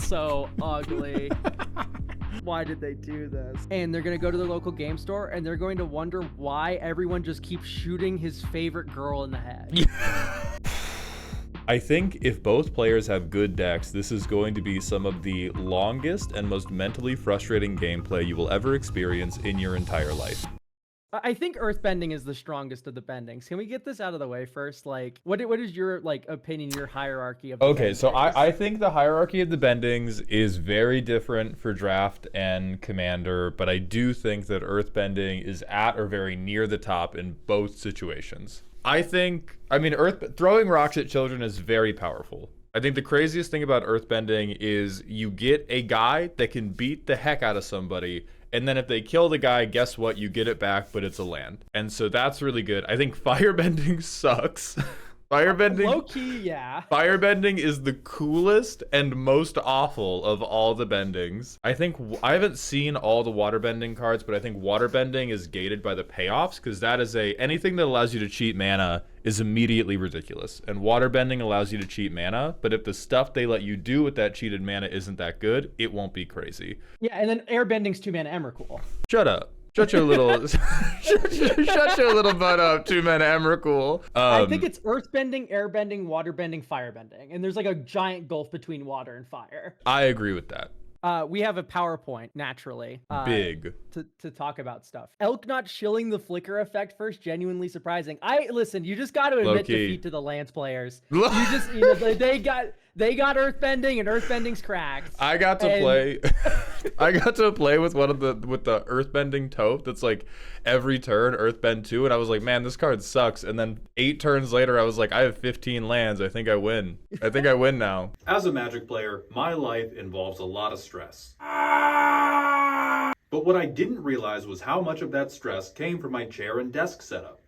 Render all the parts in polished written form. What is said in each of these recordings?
so ugly. Why did they do this? And they're going to go to their local game store and they're going to wonder why everyone just keeps shooting his favorite girl in the head. I think if both players have good decks, this is going to be some of the longest and most mentally frustrating gameplay you will ever experience in your entire life. I think earthbending is the strongest of the bendings. Can we get this out of the way first? Like, what is your opinion, your hierarchy of the Okay, so bendings? I think the hierarchy of the bendings is very different for draft and commander, but I do think that earthbending is at or very near the top in both situations. I mean, throwing rocks at children is very powerful. I think the craziest thing about earthbending is you get a guy that can beat the heck out of somebody, and then if they kill the guy, guess what? You get it back, but it's a land. And so that's really good. I think firebending sucks. Firebending, low-key, yeah. Firebending is the coolest and most awful of all the bendings. I think I haven't seen all the waterbending cards, but I think waterbending is gated by the payoffs because that is anything that allows you to cheat mana is immediately ridiculous. And waterbending allows you to cheat mana, but if the stuff they let you do with that cheated mana isn't that good, it won't be crazy. Yeah, and then airbending's 2-mana Emrakul. Shut up. Shut your little, shut your little butt up, 2-mana Emrakul. I think it's earthbending, airbending, waterbending, firebending, and there's like a giant gulf between water and fire. I agree with that. We have a PowerPoint, naturally. Big. To talk about stuff. Elk not shilling the flicker effect first, genuinely surprising. Listen, you just got to admit defeat to the Lance players. They got earthbending and earthbending's cracked. I got to play. I got to play with with the earthbending taupe that's like every turn earthbend 2, and I was like, man, this card sucks. And then 8 turns later, I was like, I have 15 lands. I think I win. I think I win now. As a Magic player, my life involves a lot of stress. But what I didn't realize was how much of that stress came from my chair and desk setup.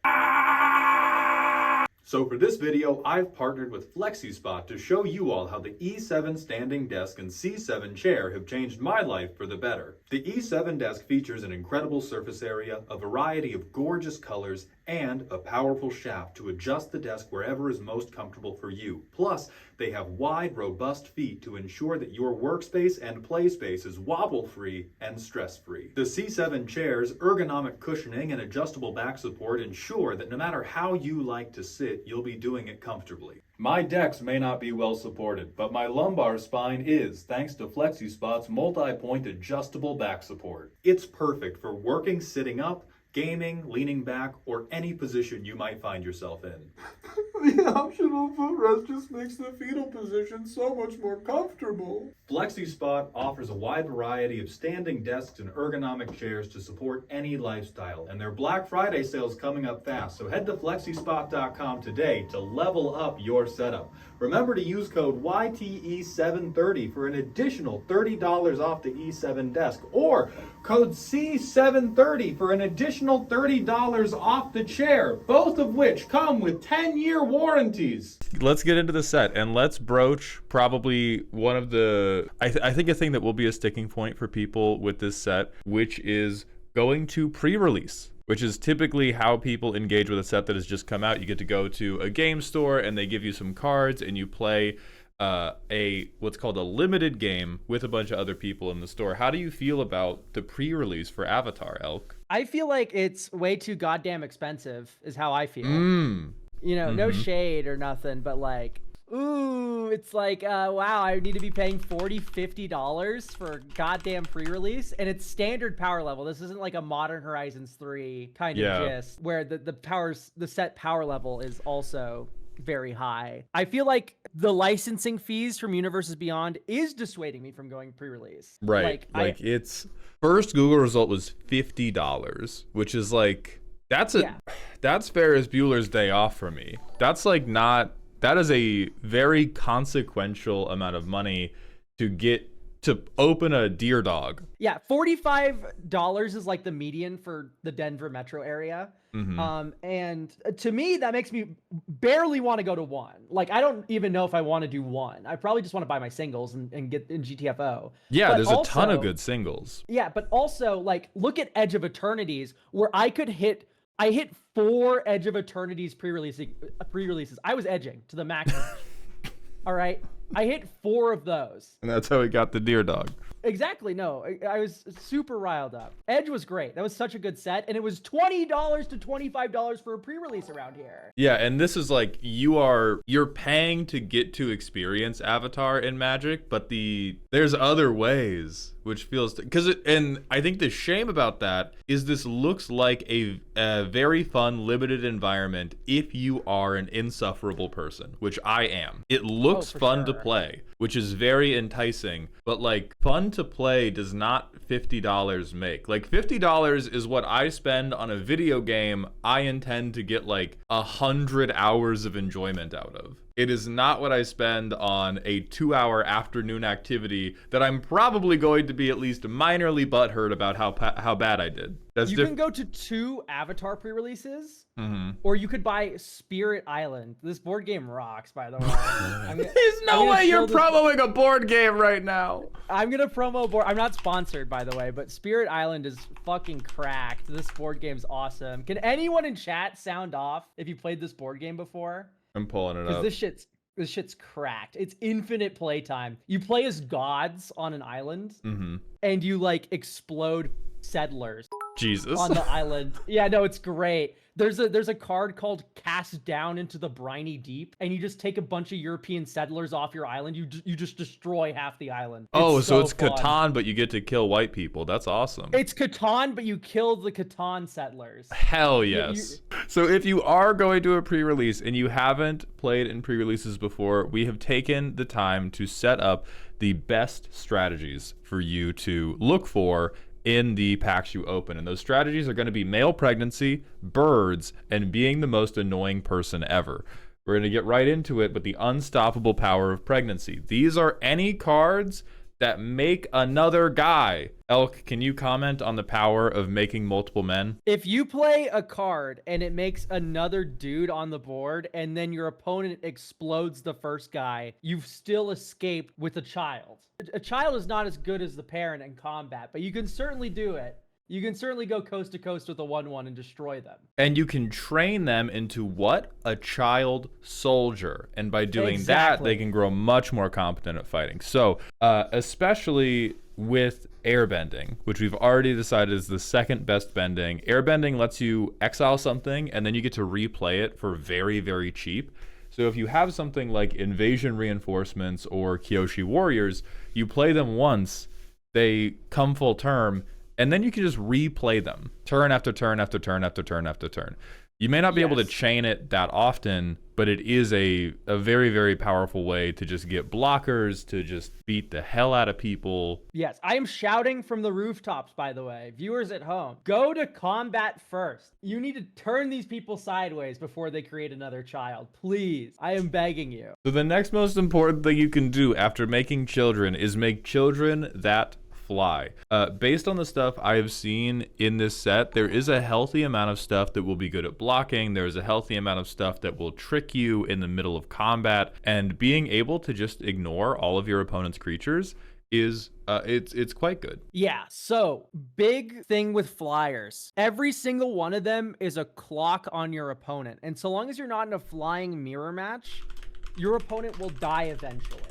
So for this video, I've partnered with FlexiSpot to show you all how the E7 standing desk and C7 chair have changed my life for the better. The E7 desk features an incredible surface area, a variety of gorgeous colors, and a powerful shaft to adjust the desk wherever is most comfortable for you. Plus, they have wide, robust feet to ensure that your workspace and play space is wobble-free and stress-free. The C7 chair's ergonomic cushioning and adjustable back support ensure that no matter how you like to sit, you'll be doing it comfortably. My decks may not be well supported, but my lumbar spine is, thanks to FlexiSpot's multi-point adjustable back support. It's perfect for working sitting up, gaming, leaning back, or any position you might find yourself in. The optional footrest just makes the fetal position so much more comfortable. FlexiSpot offers a wide variety of standing desks and ergonomic chairs to support any lifestyle, and their Black Friday sale is coming up fast, so head to FlexiSpot.com today to level up your setup. Remember to use code YTE730 for an additional $30 off the E7 desk, or code C730 for an additional $30 off the chair, both of which come with 10-year warranties. Let's get into the set, and let's broach probably one of the, I think a thing that will be a sticking point for people with this set, which is going to pre-release, which is typically how people engage with a set that has just come out. You get to go to a game store and they give you some cards and you play what's called a limited game with a bunch of other people in the store. How do you feel about the pre-release for Avatar, Elk? I feel like it's way too goddamn expensive is how I feel. You know, no shade or nothing, but like, ooh, it's like, wow, I need to be paying $40-$50 for goddamn pre-release, and it's standard power level. This isn't like a Modern Horizons 3 kind of gist, where the set power level is also very high. I feel like the licensing fees from Universes Beyond is dissuading me from going pre-release. Right, like it's first Google result was $50, which is like that's Ferris Bueller's Day Off for me. That's like not. That is a very consequential amount of money to get to open a deer dog. Yeah, $45 is like the median for the Denver metro area. And to me, that makes me barely want to go to 1. Like, I don't even know if I want to do 1. I probably just want to buy my singles and get in GTFO. Yeah, but there's also, a ton of good singles. Yeah, but also, like, look at Edge of Eternities, where I hit 4 Edge of Eternities pre-releases. I was edging to the max. All right. I hit 4 of those. And that's how we got the deer dog. Exactly. No, I was super riled up. Edge was great. That was such a good set. And it was $20 to $25 for a pre-release around here. Yeah, and this is like you're paying to get to experience Avatar in Magic, but there's other ways, which feels and I think the shame about that is this looks like a very fun limited environment if you are an insufferable person, which I am. It looks fun to play, which is very enticing, but like fun to play does not $50 make. Like $50 is what I spend on a video game I intend to get like 100 hours of enjoyment out of. It is not what I spend on a 2-hour afternoon activity that I'm probably going to be at least minorly butthurt about how bad I did. You can go to 2 Avatar pre-releases, or you could buy Spirit Island. This board game rocks, by the way. There's no way you're promoting a board game right now. I'm gonna promo board. I'm not sponsored, by the way, but Spirit Island is fucking cracked. This board game's awesome. Can anyone in chat sound off if you played this board game before? I'm pulling it up. This shit's cracked. It's infinite playtime. You play as gods on an island, and you like explode settlers. Jesus. On the island. Yeah, no, it's great. There's a card called Cast Down into the Briny Deep, and you just take a bunch of European settlers off your island. You just destroy half the island. So it's fun. Catan, but you get to kill white people. That's awesome. It's Catan, but you kill the Catan settlers. Hell yes. So if you are going to a pre-release and you haven't played in pre-releases before, we have taken the time to set up the best strategies for you to look for in the packs you open. And those strategies are going to be male pregnancy, birds, and being the most annoying person ever. We're going to get right into it with the unstoppable power of pregnancy. These are any cards that make another guy. Elk, can you comment on the power of making multiple men? If you play a card and it makes another dude on the board and then your opponent explodes the first guy, you've still escaped with a child. A child is not as good as the parent in combat, but you can certainly do it. You can certainly go coast to coast with a 1/1 and destroy them. And you can train them into what? A child soldier. And by doing that, they can grow much more competent at fighting. So, especially with airbending, which we've already decided is the second best bending. Airbending lets you exile something, and then you get to replay it for very, very cheap. So if you have something like Invasion Reinforcements or Kyoshi Warriors, you play them once, they come full term, and then you can just replay them turn after turn after turn after turn after turn. You may not be able to chain it that often, but it is a very, very powerful way to just get blockers, to just beat the hell out of people. Yes, I am shouting from the rooftops, by the way. Viewers at home, go to combat first. You need to turn these people sideways before they create another child. Please, I am begging you. So the next most important thing you can do after making children is make children that fly. Based on the stuff I've seen in this set, there is a healthy amount of stuff that will be good at blocking. There's a healthy amount of stuff that will trick you in the middle of combat, and being able to just ignore all of your opponent's creatures is it's quite good. Yeah, so big thing with flyers. Every single one of them is a clock on your opponent, and so long as you're not in a flying mirror match, your opponent will die eventually.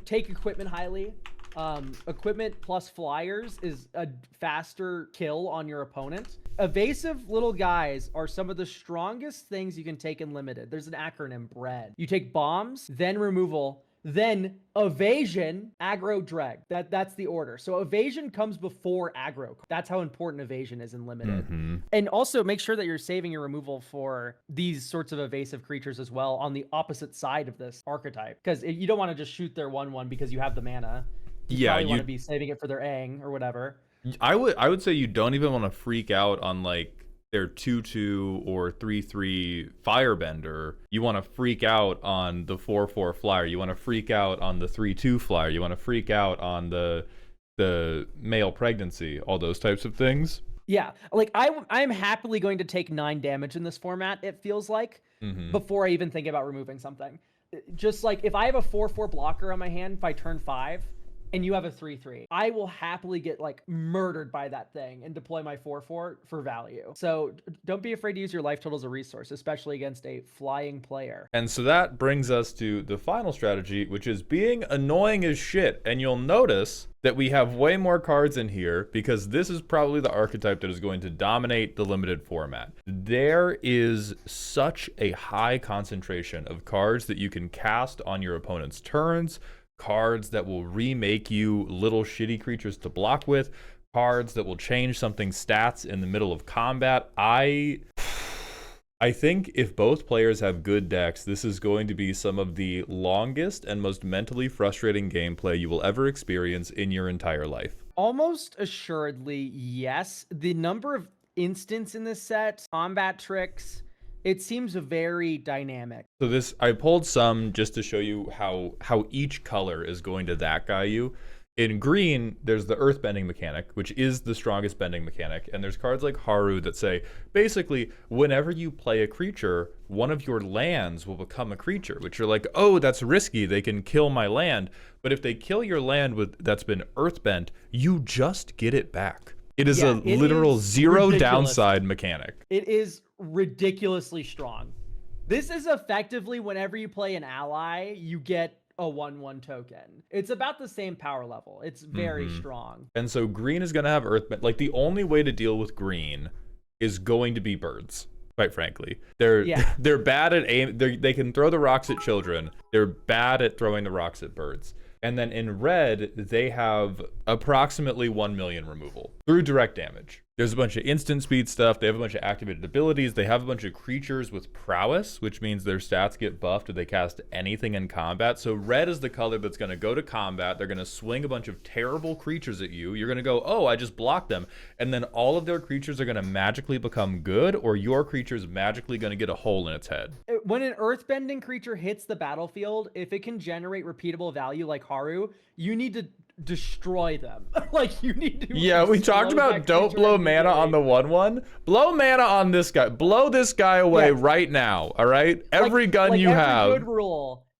Take equipment highly. Equipment plus flyers is a faster kill on your opponent. Evasive little guys are some of the strongest things you can take in limited. There's an acronym, BREAD. You take bombs, then removal, then evasion, aggro, drag. That's the order. So evasion comes before aggro. That's how important evasion is in limited. And also make sure that you're saving your removal for these sorts of evasive creatures as well on the opposite side of this archetype, because you don't want to just shoot their 1/1 because you have the mana. You want to be saving it for their Aang or whatever. I would say you don't even want to freak out on like their 2/2 or 3/3 firebender. You want to freak out on the 4/4 flyer. You want to freak out on the 3/2 flyer. You want to freak out on the male pregnancy, all those types of things. Yeah, like I'm happily going to take 9 damage in this format, it feels like, before I even think about removing something. Just like if I have a 4/4 blocker on my hand by turn 5, and you have a 3/3, I will happily get like murdered by that thing and deploy my 4/4 for value. So don't be afraid to use your life total as a resource, especially against a flying player. And so that brings us to the final strategy, which is being annoying as shit. And you'll notice that we have way more cards in here because this is probably the archetype that is going to dominate the limited format. There is such a high concentration of cards that you can cast on your opponent's turns, cards that will remake you little shitty creatures to block with, cards that will change something's stats in the middle of combat. I think if both players have good decks, this is going to be some of the longest and most mentally frustrating gameplay you will ever experience in your entire life. Almost assuredly, yes. The number of instants in this set, combat tricks, it seems very dynamic. So this, I pulled some just to show you how each color is going to that guy you. In green, there's the earthbending mechanic, which is the strongest bending mechanic. And there's cards like Haru that say, basically, whenever you play a creature, one of your lands will become a creature, which you're like, oh, that's risky. They can kill my land. But if they kill your land that's been earthbent, you just get it back. It is a literal zero downside mechanic. It is ridiculously strong. This is effectively whenever you play an ally, you get a 1/1 token. It's about the same power level. It's very strong. And so green is going to have earthbend. Like the only way to deal with green is going to be birds, quite frankly. They're bad at aim. They can throw the rocks at children. They're bad at throwing the rocks at birds. And then in red, they have approximately 1 million removal through direct damage. There's a bunch of instant speed stuff. They have a bunch of activated abilities. They have a bunch of creatures with prowess, which means their stats get buffed if they cast anything in combat. So red is the color that's going to go to combat. They're going to swing a bunch of terrible creatures at you. You're going to go, oh, I just blocked them. And then all of their creatures are going to magically become good, or your creature's magically going to get a hole in its head. When an earthbending creature hits the battlefield, if it can generate repeatable value like Haru, you need to destroy them. Like you need to. Yeah, we talked about don't blow mana on the 1/1. Blow mana on this guy. Blow this guy away right now. All right. Every gun you have.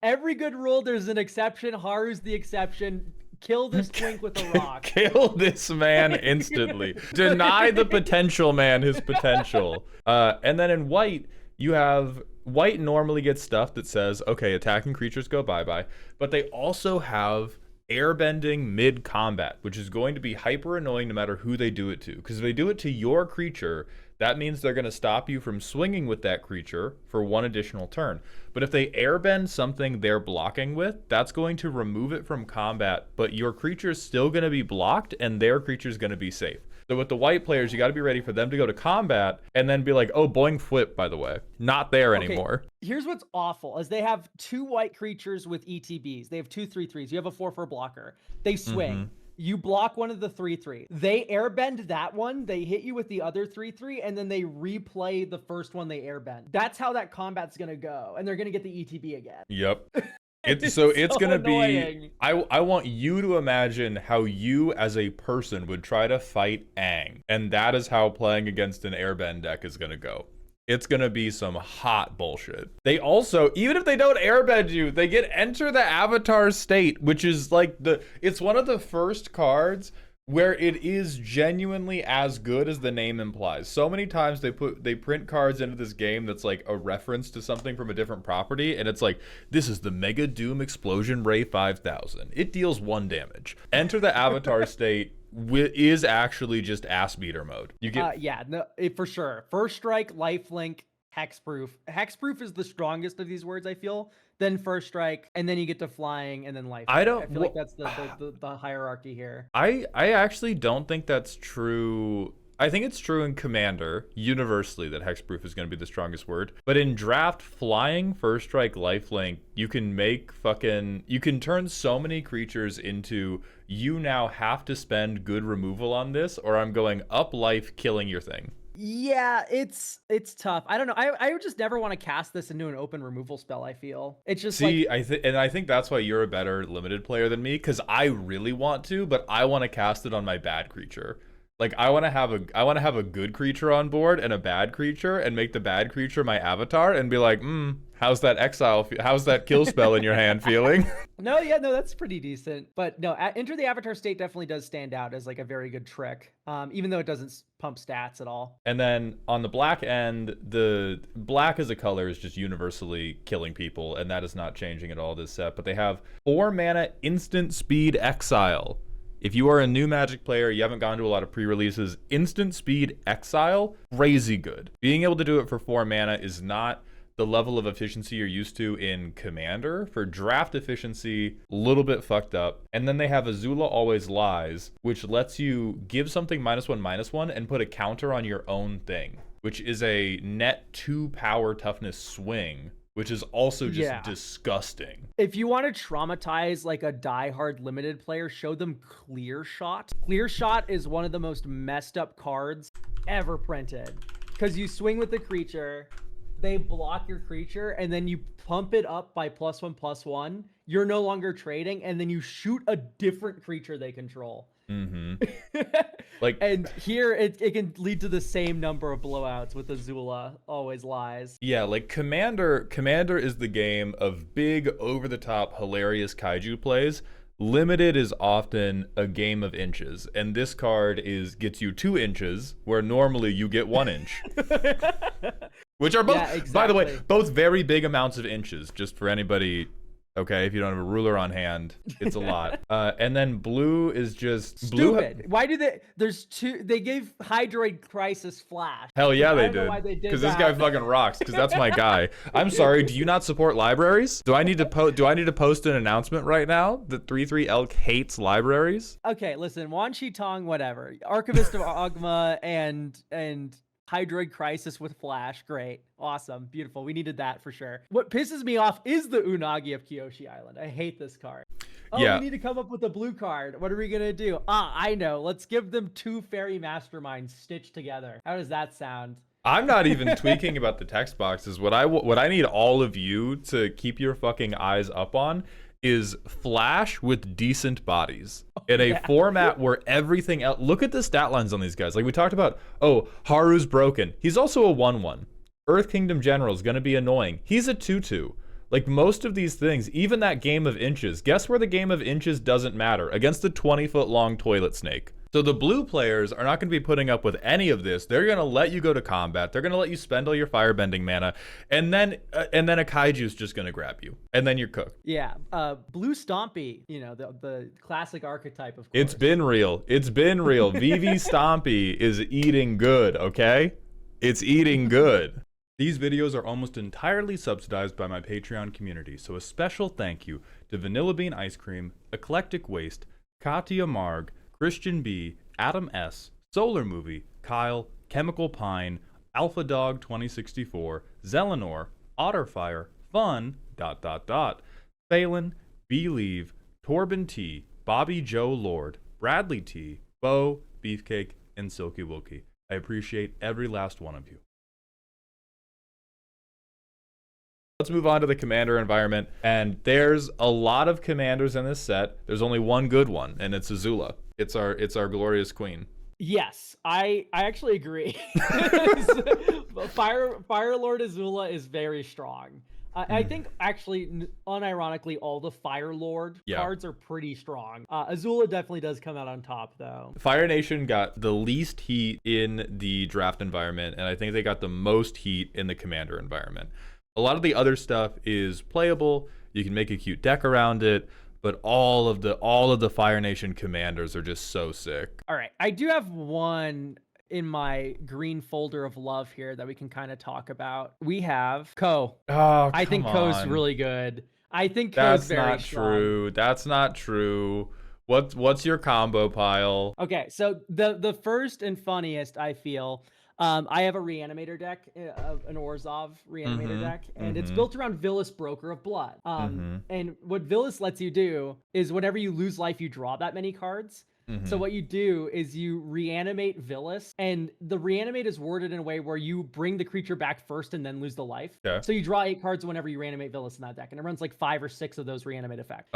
Every good rule. There's an exception. Haru's the exception. Kill this twink with a rock. Kill this man instantly. Deny the potential man his potential. And then in white, you have white normally gets stuff that says, okay, attacking creatures go bye-bye, but they also have airbending mid-combat, which is going to be hyper annoying no matter who they do it to. Because if they do it to your creature, that means they're going to stop you from swinging with that creature for one additional turn. But if they airbend something they're blocking with, that's going to remove it from combat, but your creature's still going to be blocked and their creature's going to be safe. So with the white players, you got to be ready for them to go to combat and then be like, oh, boing flip, by the way. Not there anymore. Here's what's awful is they have 2 white creatures with ETBs. They have 2 3/3s. You have a 4/4 blocker. They swing. You block one of the 3/3. They airbend that one. They hit you with the other 3/3, and then they replay the first one they airbend. That's how that combat's going to go. And they're going to get the ETB again. Yep. It's gonna be. I want you to imagine how you as a person would try to fight Aang, and that is how playing against an airbend deck is gonna go. It's gonna be some hot bullshit. They also, even if they don't airbend you, they get enter the avatar state, which is like it's one of the first cards where it is genuinely as good as the name implies. So many times they print cards into this game that's like a reference to something from a different property, and it's like, this is the Mega Doom Explosion Ray 5000. It deals 1 damage. Enter the avatar state is actually just ass beater mode. You get for sure. First strike, lifelink, hexproof. Hexproof is the strongest of these words, I feel. Then first strike, and then you get to flying, and then life. I feel like that's the hierarchy here. I actually don't think that's true. I think it's true in Commander, universally, that hexproof is going to be the strongest word. But in Draft, flying, first strike, lifelink, you can turn so many creatures into, you now have to spend good removal on this, or I'm going up life, killing your thing. Yeah, it's tough. I don't know. I would just never want to cast this into an open removal spell, I feel. It's just I think that's why you're a better limited player than me, because I really want to, but I want to cast it on my bad creature. Like I want to have a good creature on board and a bad creature, and make the bad creature my avatar and be like, How's that exile? How's that kill spell in your hand feeling? No, yeah, no, that's pretty decent. But no, Enter the Avatar State definitely does stand out as like a very good trick, even though it doesn't pump stats at all. And then on the black end, the black as a color is just universally killing people, and that is not changing at all this set. But they have 4 mana instant speed exile. If you are a new Magic player, you haven't gone to a lot of pre-releases, instant speed exile, crazy good. Being able to do it for 4 mana is not the level of efficiency you're used to in Commander. For draft efficiency, a little bit fucked up. And then they have Azula Always Lies, which lets you give something -1/-1 and put a counter on your own thing, which is a net 2 power toughness swing, which is also just disgusting. If you want to traumatize like a diehard limited player, show them Clear Shot. Clear Shot is one of the most messed up cards ever printed, because you swing with the creature, they block your creature, and then you pump it up by +1/+1. You're no longer trading, and then you shoot a different creature they control. Like, and here it can lead to the same number of blowouts with Azula Always Lies. Yeah, like Commander is the game of big, over-the-top, hilarious kaiju plays. Limited is often a game of inches, and this card gets you 2 inches, where normally you get 1 inch. Which are both, by the way, both very big amounts of inches, just for anybody. Okay, if you don't have a ruler on hand, it's a lot. And then blue is just stupid. Why do there's 2? They gave Hydroid Crisis Flash. Hell yeah, they did. Because this guy fucking rocks. Because that's my guy. I'm sorry. Do you not support libraries? Do I need to post an announcement right now that 3/3 Elk hates libraries? Okay, listen, Wan Shi Tong, whatever. Archivist of Ogma and Hydroid Crisis with Flash. Great. Awesome. Beautiful. We needed that for sure. What pisses me off is the Unagi of Kyoshi Island. I hate this card. Oh, yeah. We need to come up with a blue card. What are we going to do? I know. Let's give them 2 fairy masterminds stitched together. How does that sound? I'm not even tweaking about the text boxes. What I need all of you to keep your fucking eyes up on is Flash with decent bodies in a format where everything else. Look at the stat lines on these guys. Like we talked about, Haru's broken. He's also a 1/1. Earth Kingdom General is going to be annoying. He's a 2/2. Like most of these things, even that game of inches, guess where the game of inches doesn't matter? Against the 20-foot long toilet snake. So the blue players are not going to be putting up with any of this. They're going to let you go to combat. They're going to let you spend all your firebending mana, and then a kaiju's just going to grab you, and then you're cooked. Yeah, blue Stompy, the classic archetype of course. It's been real. VV Stompy is eating good, okay? It's eating good. These videos are almost entirely subsidized by my Patreon community, so a special thank you to Vanilla Bean Ice Cream, Eclectic Waste, Katya Marg, Christian B, Adam S, Solar Movie, Kyle, Chemical Pine, Alpha Dog 2064, Zelenor, Otterfire, Fun, ... Phelan, Believe, Torben T, Bobby Joe Lord, Bradley T, Bo, Beefcake, and Silky Wilkie. I appreciate every last one of you. Let's move on to the commander environment, and there's a lot of commanders in this set. There's only one good one, and it's Azula. It's our glorious queen. Yes, I actually agree. Fire Lord Azula is very strong. I think actually, unironically, all the Fire Lord cards are pretty strong. Azula definitely does come out on top, though. Fire Nation got the least heat in the draft environment, and I think they got the most heat in the commander environment. A lot of the other stuff is playable. You can make a cute deck around it, but all of the Fire Nation commanders are just so sick. All right, I do have one in my green folder of love here that we can kind of talk about. We have Ko. Oh, I think Ko's really good. I think Ko's very strong. True. That's not true. What's your combo pile? Okay, so the first and funniest, I feel. I have a Reanimator deck, an Orzhov Reanimator deck, and it's built around Vilis, Broker of Blood. And what Vilis lets you do is whenever you lose life, you draw that many cards. So what you do is you reanimate Vilis, and the reanimate is worded in a way where you bring the creature back first and then lose the life. Okay. So you draw 8 cards whenever you reanimate Vilis in that deck, and it runs like 5 or 6 of those reanimate effects.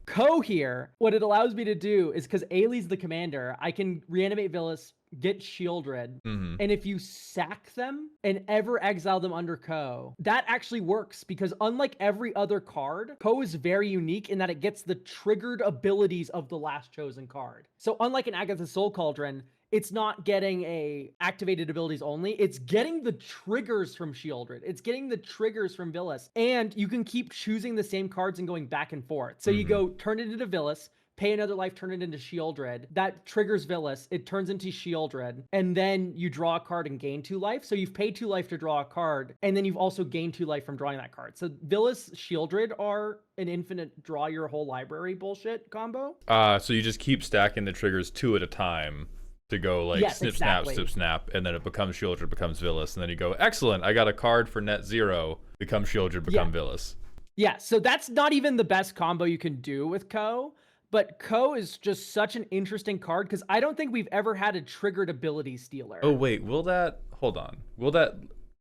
Ko here, what it allows me to do is, because Ailey's the commander, I can reanimate Vilis, get Shieldred, Mhm. and if you sack them and ever exile them under Ko, that actually works because unlike every other card, Ko is very unique in that it gets the triggered abilities of the last chosen card. So unlike an Agatha Soul Cauldron, it's not getting a activated abilities only. It's getting the triggers from Shieldred. It's getting the triggers from Villas. And you can keep choosing the same cards and going back and forth. So you go turn it into Villas, pay another life, turn it into Shieldred. That triggers Villas. It turns into Shieldred. And then you draw a card and gain 2 life. So you've paid 2 life to draw a card. And then you've also gained 2 life from drawing that card. So Villas, Shieldred are an infinite draw your whole library bullshit combo. So you just keep stacking the triggers 2 at a time to go like Yes, snip, exactly. snap, snip, snap, and then it becomes Shieldred, becomes Villas, and then you go, excellent, I got a card for net 0, become Shieldred, become Villas. Yeah, so that's not even the best combo you can do with Ko, but Ko is just such an interesting card because I don't think we've ever had a triggered ability stealer. Oh wait, hold on, will that,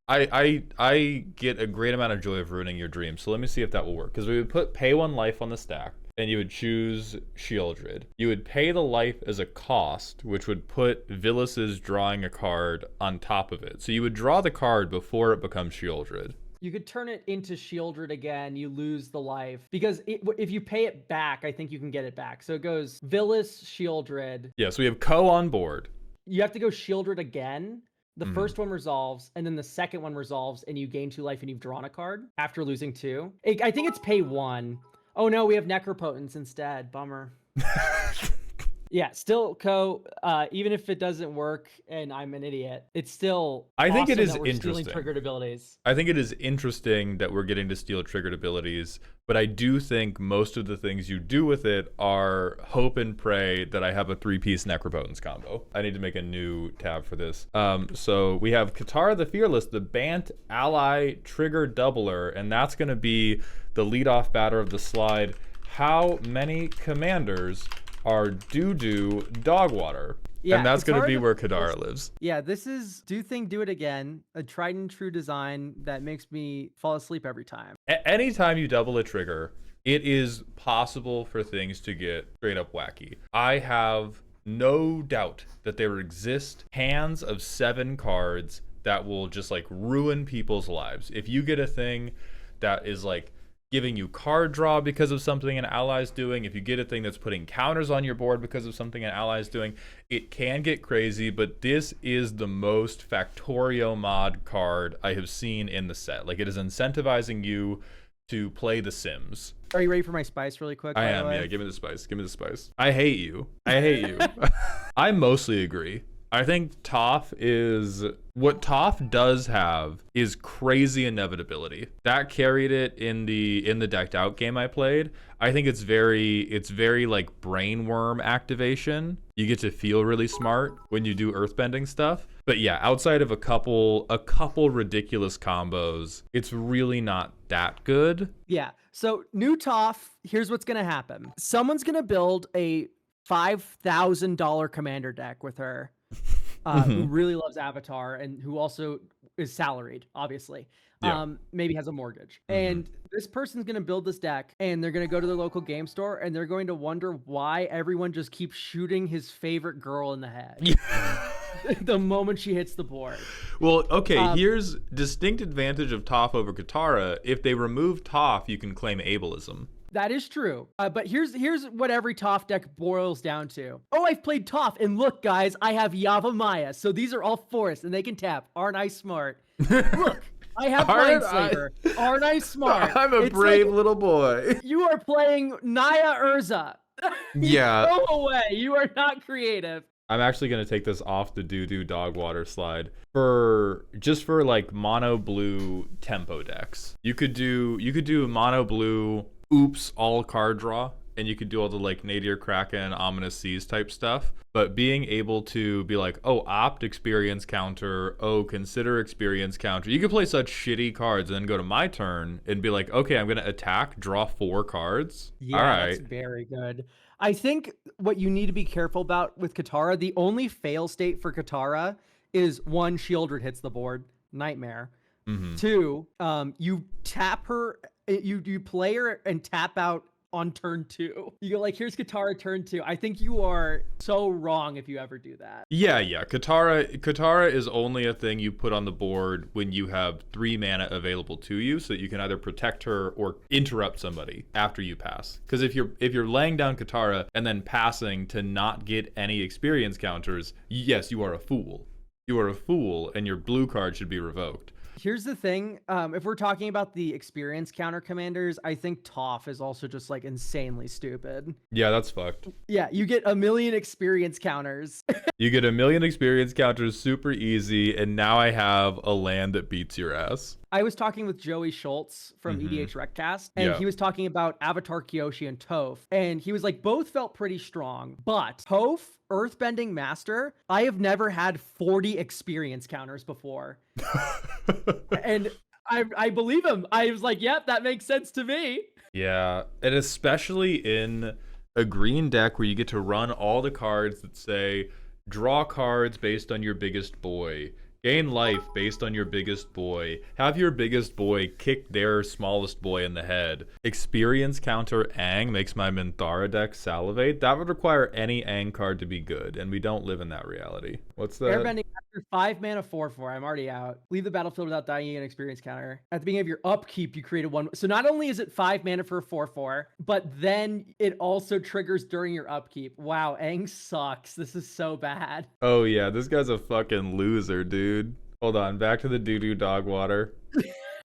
I get a great amount of joy of ruining your dream, so let me see if that will work, because we would pay 1 life on the stack, and you would choose Shieldred. You would pay the life as a cost, which would put Villas's drawing a card on top of it. So you would draw the card before it becomes Shieldred. You could turn it into Shieldred again. You lose the life because if you pay it back, I think you can get it back. So it goes Villas, Shieldred. Yeah, so we have Ko on board. You have to go Shieldred again. The first one resolves, and then the second one resolves, and you gain 2 life, and you've drawn a card after losing 2. I think it's pay 1. Oh no, we have Necropotence instead. Bummer. Yeah, still Ko, even if it doesn't work and I'm an idiot, it's still I think it awesome is that we're stealing interesting. triggered abilities. I think it is interesting that we're getting to steal triggered abilities, but I do think most of the things you do with it are hope and pray that I have a 3-piece Necropotence combo. I need to make a new tab for this. So we have Katara the Fearless, the Bant ally trigger doubler, and that's going to be the leadoff batter of the slide. How many commanders are doo-doo dog water? Yeah, and that's going to Katara be the where Kadara lives. Yeah, this is Do Thing, Do It Again, a tried and true design that makes me fall asleep every time. Anytime you double a trigger, it is possible for things to get straight up wacky. I have no doubt that there exist hands of 7 cards that will just like ruin people's lives. If you get a thing that is like giving you card draw because of something an ally's doing, if you get a thing that's putting counters on your board because of something an ally's doing, it can get crazy, but this is the most Factorio mod card I have seen in the set. Like, it is incentivizing you to play The Sims. Are you ready for my spice really quick? I am, yeah, give me the spice, give me the spice. I hate you. I hate you. I mostly agree. I think Toph is, what Toph does have is crazy inevitability. That carried it in the decked out game I played. I think it's very like brainworm activation. You get to feel really smart when you do earthbending stuff. But yeah, outside of a couple ridiculous combos, it's really not that good. Yeah. So new Toph, here's what's gonna happen. Someone's gonna build a $5,000 commander deck with her. Who really loves Avatar and who also is salaried, obviously. Yeah. Maybe has a mortgage. And this person's going to build this deck and they're going to go to their local game store and they're going to wonder why everyone just keeps shooting his favorite girl in the head the moment she hits the board. Well, okay, here's distinct advantage of Toph over Katara. If they remove Toph, you can claim ableism. That is true. But here's what every Toph deck boils down to. Oh, I've played Toph, and look, guys, I have Yavimaya. So these are all forests, and they can tap. Aren't I smart? Look, I have Mindslaver. Aren't I smart? I'm a brave little boy. You are playing Naya Urza. Yeah. Go away. You are not creative. I'm actually going to take this off the doo-doo dog water slide for like mono blue tempo decks. You could do mono blue oops all card draw, and you could do all the like Nadir Kraken, Ominous Seas type stuff, but being able to be like, oh, opt experience counter, oh, consider experience counter. You could play such shitty cards and then go to my turn and be like, okay, I'm gonna attack, draw 4 cards. Yeah, all right, that's very good. I think what you need to be careful about with Katara, the only fail state for Katara is 1, Shieldred hits the board, nightmare. 2, you tap her, you play her and tap out on turn 2. You go like, here's Katara turn 2. I think you are so wrong if you ever do that. Yeah. Katara is only a thing you put on the board when you have 3 mana available to you, so that you can either protect her or interrupt somebody after you pass. Because if you're laying down Katara and then passing to not get any experience counters, yes, you are a fool. You are a fool, and your blue card should be revoked. Here's the thing. If we're talking about the experience counter commanders, I think Toph is also just like insanely stupid. Yeah, that's fucked. Yeah, you get 1,000,000 experience counters. You get 1,000,000 experience counters super easy, and now I have a land that beats your ass. I was talking with Joey Schultz from EDH Recast, and he was talking about Avatar Kyoshi and Toph, and he was like, both felt pretty strong, but Toph, Earthbending Master, I have never had 40 experience counters before. And I believe him. I was like, yep, that makes sense to me. Yeah, and especially in a green deck where you get to run all the cards that say, draw cards based on your biggest boy, gain life based on your biggest boy, have your biggest boy kick their smallest boy in the head. Experience counter Aang makes my Minthara deck salivate. That would require any Aang card to be good, and we don't live in that reality. What's that? Airbending after 5 mana 4/4. I'm already out. Leave the battlefield without dying, you get an experience counter. At the beginning of your upkeep, you created 1. So not only is it 5 mana for a 4/4, but then it also triggers during your upkeep. Wow, Aang sucks. This is so bad. Oh yeah, this guy's a fucking loser, dude. Hold on, back to the doo-doo dog water.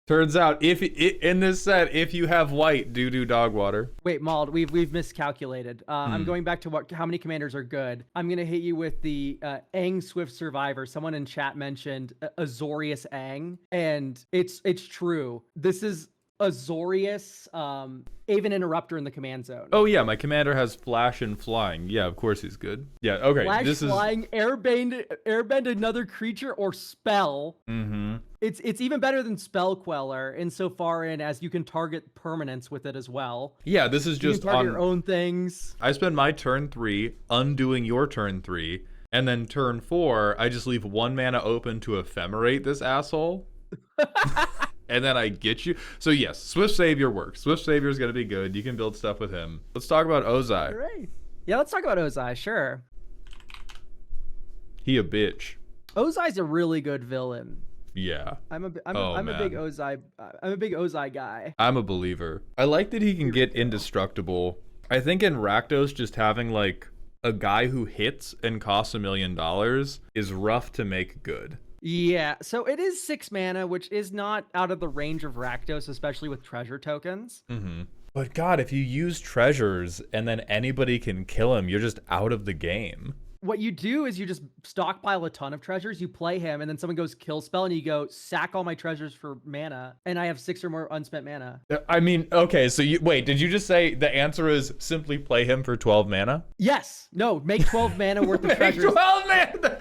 Turns out, in this set, if you have white, doo-doo dog water. Wait, Mauled, we've miscalculated. I'm going back to how many commanders are good. I'm gonna hit you with the Aang Swift Survivor. Someone in chat mentioned Azorius Aang, and it's true. This is Azorius, Aven Interrupter in the command zone. Oh yeah, my commander has flash and flying. Yeah, of course he's good. Yeah, okay. Flash, flying, airbend another creature or spell. It's even better than Spell Queller insofar as you can target permanents with it as well. Yeah, this is just you can target your own things. I spend my turn 3 undoing your turn 3, and then turn 4, I just leave 1 mana open to ephemerate this asshole. And then I get you. So yes, Swift Savior works. Swift Savior is going to be good. You can build stuff with him. Let's talk about Ozai. All right. Yeah, let's talk about Ozai, sure. He a bitch. Ozai's a really good villain. Yeah. I'm a big Ozai guy. I'm a believer. I like that he can get indestructible. I think in Rakdos, just having like a guy who hits and costs $1 million is rough to make good. Yeah, so it is 6 mana, which is not out of the range of Rakdos, especially with treasure tokens. But God, if you use treasures and then anybody can kill him, you're just out of the game. What you do is you just stockpile a ton of treasures, you play him, and then someone goes kill spell, and you go sack all my treasures for mana, and I have 6 or more unspent mana. I mean, okay, so wait, did you just say the answer is simply play him for 12 mana? Yes. No, make 12 mana worth of treasures. 12 mana!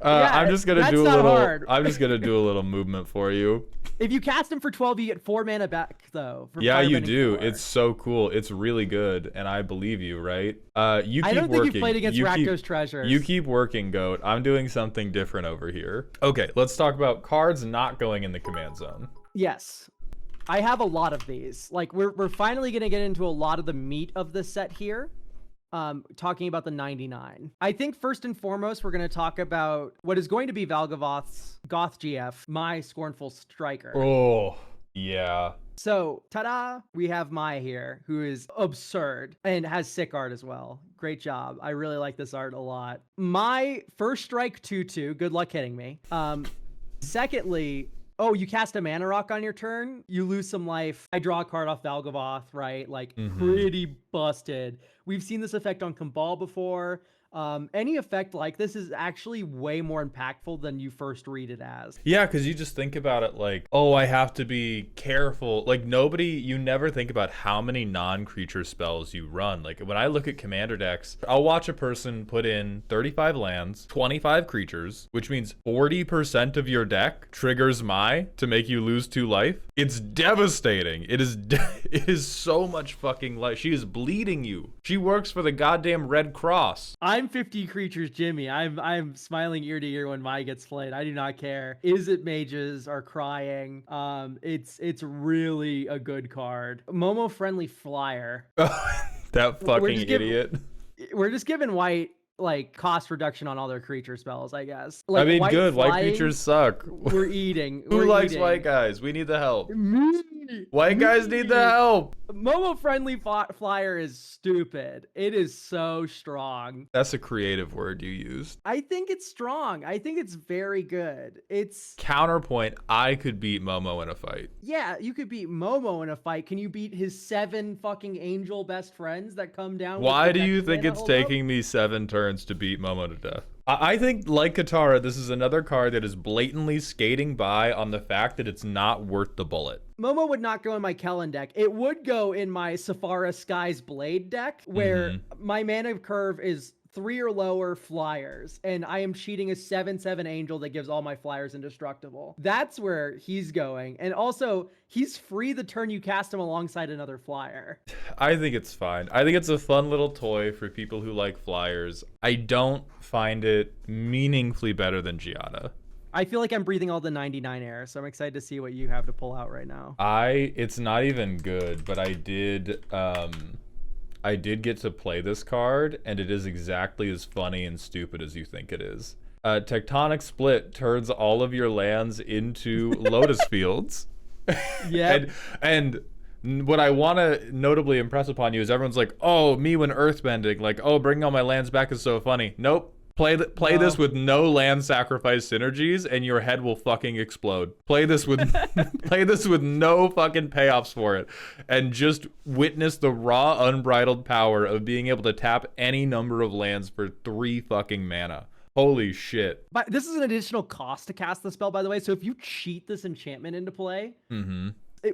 I'm just gonna do a little. Hard. I'm just gonna do a little movement for you. If you cast him for 12, you get 4 mana back, though. Yeah, you do. 4. It's so cool. It's really good, and I believe you, right? You keep I don't working. think you played against Rakdos treasures. You keep working, Goat. I'm doing something different over here. Okay, let's talk about cards not going in the command zone. Yes. I have a lot of these. Like, we're finally going to get into a lot of the meat of the set here. Talking about the 99. I think first and foremost, we're going to talk about what is going to be Valgavoth's Goth GF, my Scornful Striker. Oh, yeah. So, ta-da! We have Mai here, who is absurd and has sick art as well. Great job. I really like this art a lot. My first strike 2/2. Good luck hitting me. Secondly, oh, you cast a mana rock on your turn, you lose some life. I draw a card off Valgavoth, right? Like, pretty busted. We've seen this effect on Cabal before. Any effect like this is actually way more impactful than you first read it as. Yeah, because you just think about it like, oh, I have to be careful. Like, you never think about how many non-creature spells you run. Like, when I look at commander decks, I'll watch a person put in 35 lands, 25 creatures, which means 40% of your deck triggers Mai to make you lose 2 life. It's devastating. It is so much fucking life. She is bleeding you. She works for the goddamn Red Cross. I I'm 50 creatures Jimmy. I'm smiling ear to ear when Mai gets played. I do not care. Is it mages are crying? It's really a good card. Momo friendly flyer. That fucking idiot. We're just giving white like cost reduction on all their creature spells, I guess. I mean, good. White creatures suck. We're eating. Who likes white guys? We need the help. White guys need the help. Momo friendly flyer is stupid. It is so strong. That's a creative word you used. I think it's strong. I think it's very good. It's counterpoint. I could beat Momo in a fight. Yeah, you could beat Momo in a fight. Can you beat his 7 fucking angel best friends that come down? Why do you think it's taking me 7 turns to beat Momo to death? I think, like Katara, this is another card that is blatantly skating by on the fact that it's not worth the bullet. Momo would not go in my Kellen deck. It would go in my Safara Sky's Blade deck, where my mana curve is 3 or lower flyers, and I am cheating a 7/7 angel that gives all my flyers indestructible. That's where he's going. And also, he's free the turn you cast him alongside another flyer. I think it's fine. I think it's a fun little toy for people who like flyers. I don't find it meaningfully better than Giada. I feel like I'm breathing all the 99 air, so I'm excited to see what you have to pull out right now. It's not even good, but I did get to play this card, and it is exactly as funny and stupid as you think it is. Tectonic Split turns all of your lands into Lotus Fields. Yeah. And what I want to notably impress upon you is everyone's like, oh, me when earthbending, like, oh, bringing all my lands back is so funny. Nope. Play this with no land sacrifice synergies, and your head will fucking explode. Play this with no fucking payoffs for it, and just witness the raw, unbridled power of being able to tap any number of lands for 3 fucking mana. Holy shit! But this is an additional cost to cast the spell, by the way. So if you cheat this enchantment into play,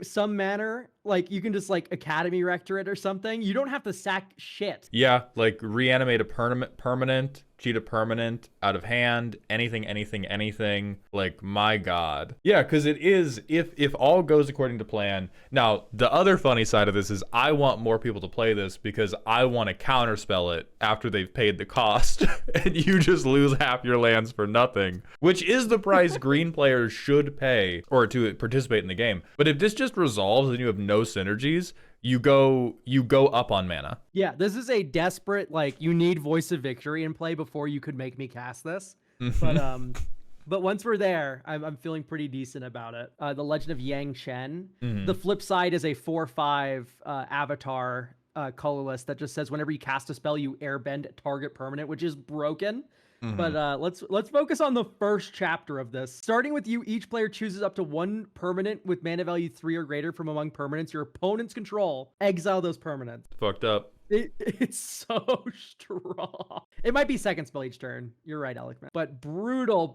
some manner, like you can just like Academy Rector it or something. You don't have to sack shit. Yeah, like reanimate a permanent, cheat a permanent, out of hand, anything. Like, my god. Yeah, because it is, if all goes according to plan. Now, the other funny side of this is I want more people to play this because I want to counterspell it after they've paid the cost, and you just lose half your lands for nothing, which is the price green players should pay or to participate in the game. But if this just resolves and you have no synergies, you go up on mana. Yeah, this is a desperate, like, you need Voice of Victory in play before you could make me cast this. But once we're there, I'm feeling pretty decent about it. The Legend of Yang Chen. The flip side is a 4/5 avatar colorless that just says whenever you cast a spell, you airbend target permanent, which is broken. But let's focus on the first chapter of this. Starting with you, each player chooses up to 1 permanent with mana value 3 or greater from among permanents your opponent's control. Exile those permanents. Fucked up. It's so strong. It might be second spell each turn. You're right, Alec. But brutal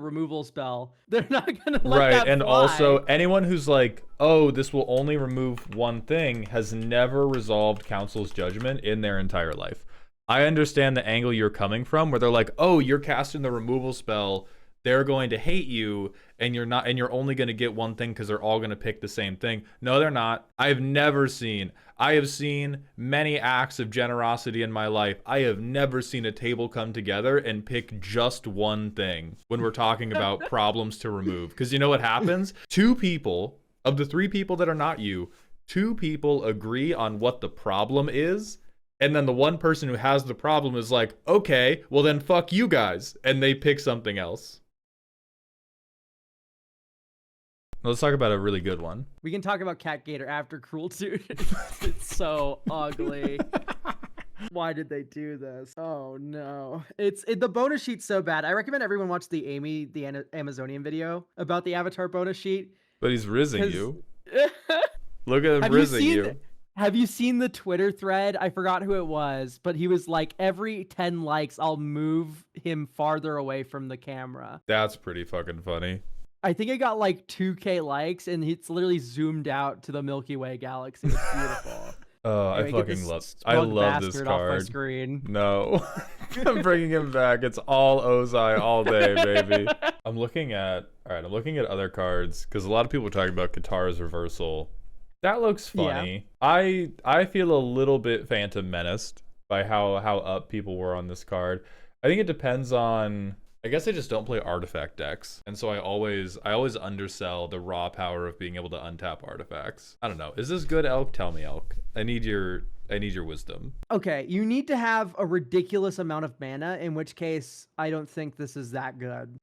removal spell. They're not gonna let that and fly. Also anyone who's like, oh, this will only remove one thing, has never resolved Council's Judgment in their entire life. I understand the angle you're coming from, where they're like, oh, you're casting the removal spell, they're going to hate you, and you're not, and you're only going to get one thing because they're all going to pick the same thing. No, they're not. I have seen many acts of generosity in my life. I have never seen a table come together and pick just one thing when we're talking about problems to remove. Because you know what happens? 2 people, of the 3 people that are not you, 2 people agree on what the problem is. And then the one person who has the problem is like, okay, well then fuck you guys. And they pick something else. Let's talk about a really good one. We can talk about Cat Gator after Cruel Dude. It's so ugly. Why did they do this? Oh no. The bonus sheet's so bad. I recommend everyone watch the Amazonian video about the Avatar bonus sheet. But he's rizzing you. Look at him rizzing you. Have you seen the Twitter thread? I forgot who it was, but he was like, every 10 likes, I'll move him farther away from the camera. That's pretty fucking funny. I think it got like 2K likes, and it's literally zoomed out to the Milky Way galaxy. It's beautiful. Oh, anyway, I love this card. Off my screen. No, I'm bringing him back. It's all Ozai all day, baby. I'm looking at other cards because a lot of people are talking about Katara's reversal. That looks funny. Yeah. I feel a little bit Phantom Menaced by how up people were on this card. I think it depends on. I guess I just don't play artifact decks, and so I always undersell the raw power of being able to untap artifacts. I don't know. Is this good, Elk? Tell me, Elk. I need your wisdom. Okay, you need to have a ridiculous amount of mana, in which case I don't think this is that good.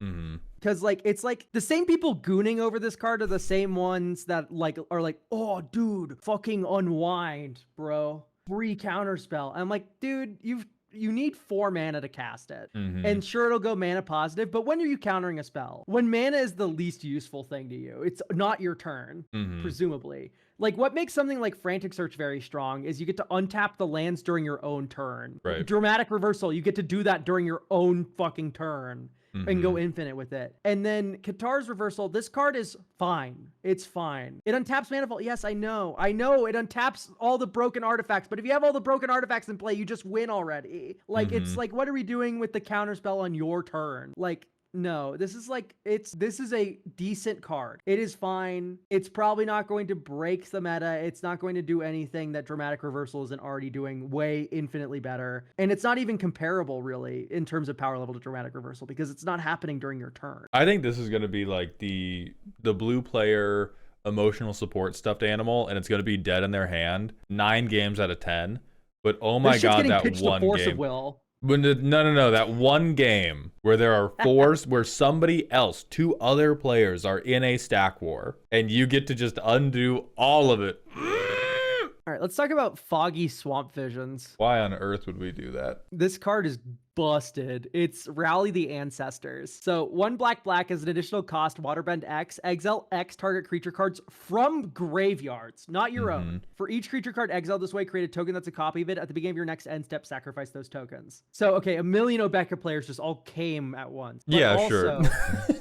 Because like it's like the same people gooning over this card are the same ones that like are like, oh dude, fucking unwind, bro. Free counterspell. I'm like, dude, you need 4 mana to cast it. And sure, it'll go mana positive, but when are you countering a spell? When mana is the least useful thing to you. It's not your turn, presumably. Like, what makes something like Frantic Search very strong is you get to untap the lands during your own turn. Right. Dramatic Reversal, you get to do that during your own fucking turn. And go infinite with it. And then Katar's Reversal, this card is fine. It's fine. It untaps Manifold. Yes, I know. I know it untaps all the broken artifacts, but if you have all the broken artifacts in play, you just win already. Like, it's like, what are we doing with the counterspell on your turn? Like, no, this is like, this is a decent card. It is fine. It's probably not going to break the meta. It's not going to do anything that Dramatic Reversal isn't already doing way infinitely better. And it's not even comparable really in terms of power level to Dramatic Reversal because it's not happening during your turn. I think this is going to be like the blue player emotional support stuffed animal, and it's going to be dead in their hand 9 games out of 10. But oh my god, that one force game. Of will. No. That one game where there are where somebody else, 2 other players are in a stack war, and you get to just undo all of it. All right, let's talk about Foggy Swamp Visions. Why on earth would we do that? This card is busted. It's Rally the Ancestors. So 1 black is an additional cost, Waterbend X, exile X target creature cards from graveyards, not your own. For each creature card exiled this way, create a token that's a copy of it. At the beginning of your next end step, sacrifice those tokens. So, okay, a million Obeka players just all came at once. But yeah, also, sure.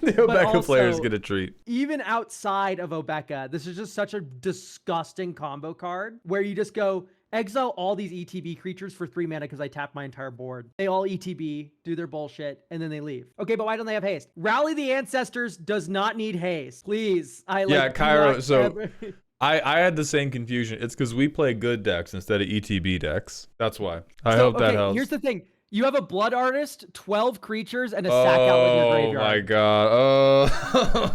The Obeka players get a treat. Even outside of Obeka, this is just such a disgusting combo card where you just go, exile all these ETB creatures for 3 mana because I tapped my entire board. They all ETB, do their bullshit, and then they leave. Okay, but why don't they have haste? Rally the Ancestors does not need haste. Please. Yeah, Cairo, so I had the same confusion. It's because we play good decks instead of ETB decks. That's why. I hope that helps. Here's the thing. You have a Blood Artist, 12 creatures, and a sack outlet in your graveyard. Oh my god.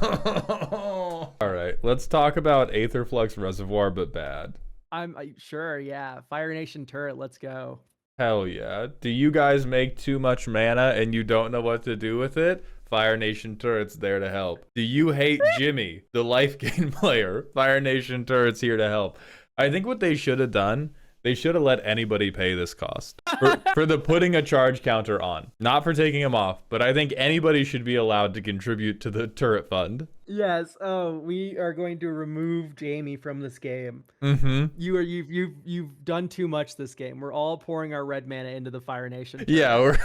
Oh. All right, let's talk about Aetherflux Reservoir, but bad. I'm sure, yeah. Fire Nation Turret, let's go. Hell yeah. Do you guys make too much mana and you don't know what to do with it? Fire Nation Turret's there to help. Do you hate Jimmy, the life gain player? Fire Nation Turret's here to help. I think what they should have done, they should have let anybody pay this cost for the putting a charge counter on. Not for taking him off, but I think anybody should be allowed to contribute to the turret fund. Yes. Oh, we are going to remove Jamie from this game. You've done too much this game. We're all pouring our red mana into the Fire Nation turret. Yeah,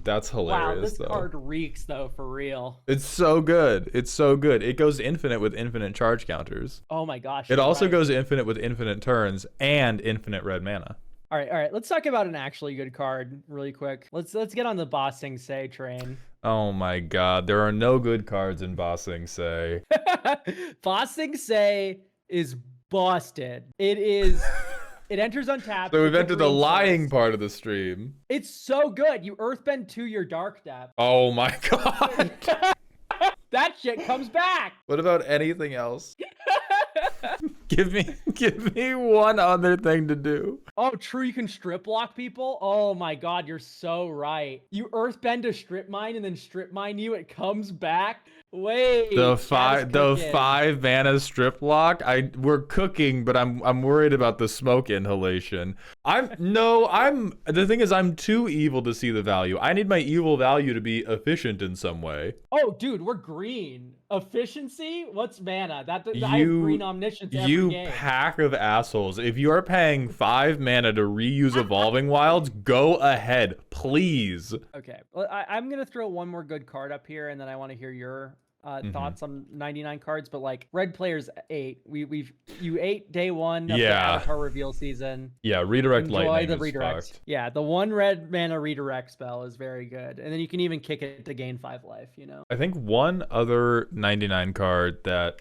that's hilarious. Wow, this card reeks though, for real. It's so good. It's so good. It goes infinite with infinite charge counters. Oh my gosh. It also goes infinite with infinite turns and infinite red mana. All right. Let's talk about an actually good card really quick. Let's get on the Bossing Say train. Oh my god, there are no good cards in Bossing Say. Bossing Say is busted. It enters untapped. So we've entered the lying part of the stream. It's so good. You earthbend to your dark depth. Oh my god. That shit comes back. What about anything else? Give me one other thing to do. Oh, true. You can strip block people. Oh my god, you're so right. You earthbend to strip mine and then strip mine you. It comes back. Wait. The 5 mana strip block. We're cooking, but I'm worried about the smoke inhalation. The thing is, I'm too evil to see the value. I need my evil value to be efficient in some way. Oh, dude, we're green. Efficiency? What's mana? I have green omniscience every game. You pack of assholes. If you are paying 5 mana to reuse Evolving Wilds, go ahead, please. Okay, well, I'm gonna throw one more good card up here, and then I want to hear your thoughts on 99 cards. But like, red players 8. You ate day 1 of the Avatar reveal season. Yeah, redirect lightning. The redirect. Yeah, the 1 red mana redirect spell is very good, and then you can even kick it to gain 5 life. You know. I think one other 99 card that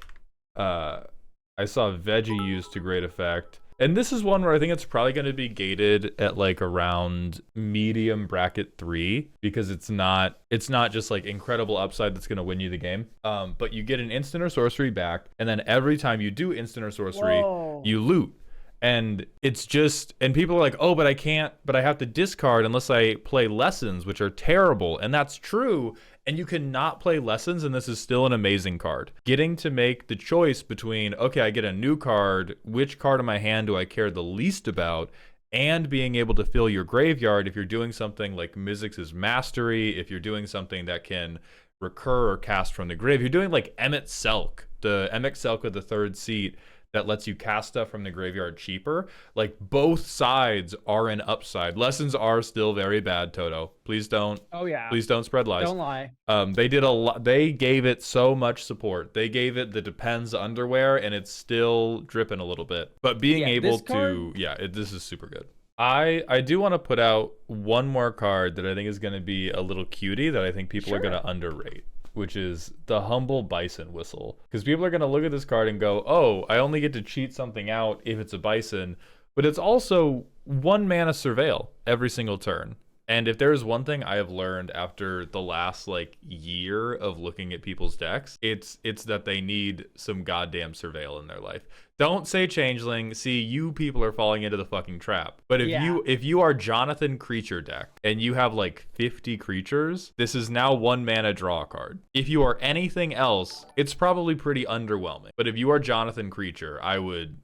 I saw Veggie use to great effect And this is one where I think it's probably going to be gated at like around medium bracket 3 because it's not just like incredible upside that's going to win you the game. But you get an instant or sorcery back, and then every time you do instant or sorcery, you loot. And it's just, and people are like, oh, but I have to discard unless I play lessons, which are terrible. And that's true. And you cannot play lessons, and this is still an amazing card. Getting to make the choice between, okay, I get a new card, which card in my hand do I care the least about, and being able to fill your graveyard if you're doing something like Mizzix's Mastery, if you're doing something that can recur or cast from the grave. You're doing like Emmett Selk, the Emmett Selk with the 3rd seat, that lets you cast stuff from the graveyard cheaper. Like, both sides are an upside. Lessons are still very bad, Toto. Please don't. Oh yeah. Please don't spread lies. Don't lie. They did a lot. They gave it so much support. They gave it the Depends underwear, and it's still dripping a little bit. But being able to, this is super good. I do want to put out one more card that I think is going to be a little cutie that I think people are going to underrate, which is the Humble Bison Whistle. Because people are going to look at this card and go, oh, I only get to cheat something out if it's a Bison, but it's also 1 mana Surveil every single turn. And if there's one thing I have learned after the last like year of looking at people's decks, it's that they need some goddamn Surveil in their life. Don't say Changeling. See, you people are falling into the fucking trap. But if you are Jonathan Creature deck and you have like 50 creatures, this is now 1 mana draw card. If you are anything else, it's probably pretty underwhelming. But if you are Jonathan Creature, I would